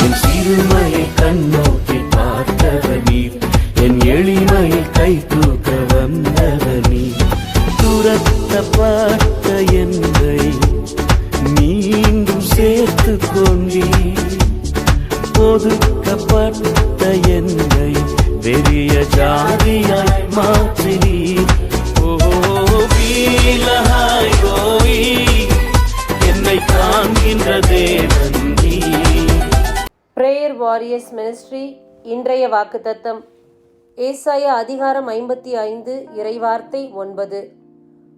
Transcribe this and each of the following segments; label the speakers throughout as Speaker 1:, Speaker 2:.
Speaker 1: என் சிறுமையை கண்ணோக்கி பார்த்தவர் நீர், என் எளிமையை கை தூக்க வந்தவர் நீர். துரத்தப்பட்ட என்னை மீண்டும் சேர்த்து கொண்டீர், ஒதுக்கப்பட்ட என்னை பெரிய ஜாதியாய் மாற்றினீர். என்னை காண்கின்ற தேவன் நீர்.
Speaker 2: பிரேயர் வாரியர்ஸ் மினிஸ்ட்ரி இன்றைய வாக்குத்தத்தம் ஏசாயா அதிகாரம் 55 இறைவார்த்தை 9.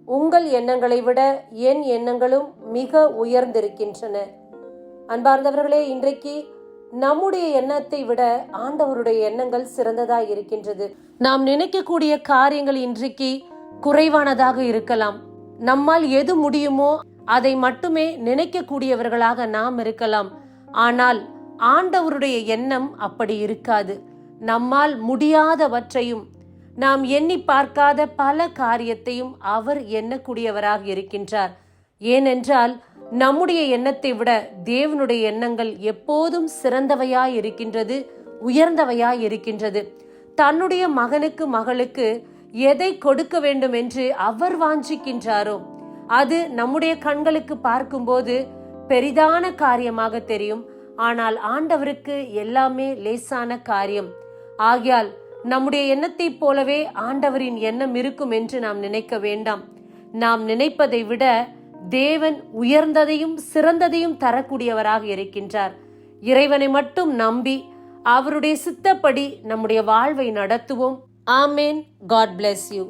Speaker 2: உங்கள் எண்ணங்களை விட என் எண்ணங்களும் மிக உயர்ந்திருக்கின்றன. அன்பார்ந்தவர்களே, இன்றைக்கு நம்முடைய எண்ணத்தை விட ஆண்டவருடைய எண்ணங்கள் சிறந்ததாய் இருக்கின்றது. நாம் நினைக்கக்கூடிய காரியங்கள் இன்றைக்கு குறைவானதாக இருக்கலாம். நம்மால் எது முடியுமோ அதை மட்டுமே நினைக்கக்கூடியவர்களாக நாம் இருக்கலாம். ஆனால் ஆண்டவருடைய எண்ணம் அப்படி இருக்காது. நம்மால் முடியாதவற்றையும் நாம் எண்ணி பார்க்காத பல காரியத்தையும் அவர் எண்ணக்கூடியவராக இருக்கின்றார். ஏனென்றால் நம்முடைய எண்ணத்தை விட தேவனுடைய எண்ணங்கள் எப்போதும் சிறந்தவையாய் இருக்கின்றது, உயர்ந்தவையாய் இருக்கின்றது. தன்னுடைய மகனுக்கு மகளுக்கு எதை கொடுக்க வேண்டும் என்று அவர் வாஞ்சிக்கின்றாரோ அது நம்முடைய கண்களுக்கு பார்க்கும்போது பெரிதான காரியமாக தெரியும். ஆனால் ஆண்டவருக்கு எல்லாமே லேசான காரியம். ஆகையால் நம்முடைய எண்ணத்தை போலவே ஆண்டவரின் எண்ணம் இருக்கும் என்று நாம் நினைக்க வேண்டாம். நாம் நினைப்பதை விட தேவன் உயர்ந்ததையும் சிறந்ததையும் தரக்கூடியவராக இருக்கின்றார். இறைவனை மட்டும் நம்பி அவருடைய சித்தப்படி நம்முடைய வாழ்வை நடத்துவோம். ஆமேன். God bless you.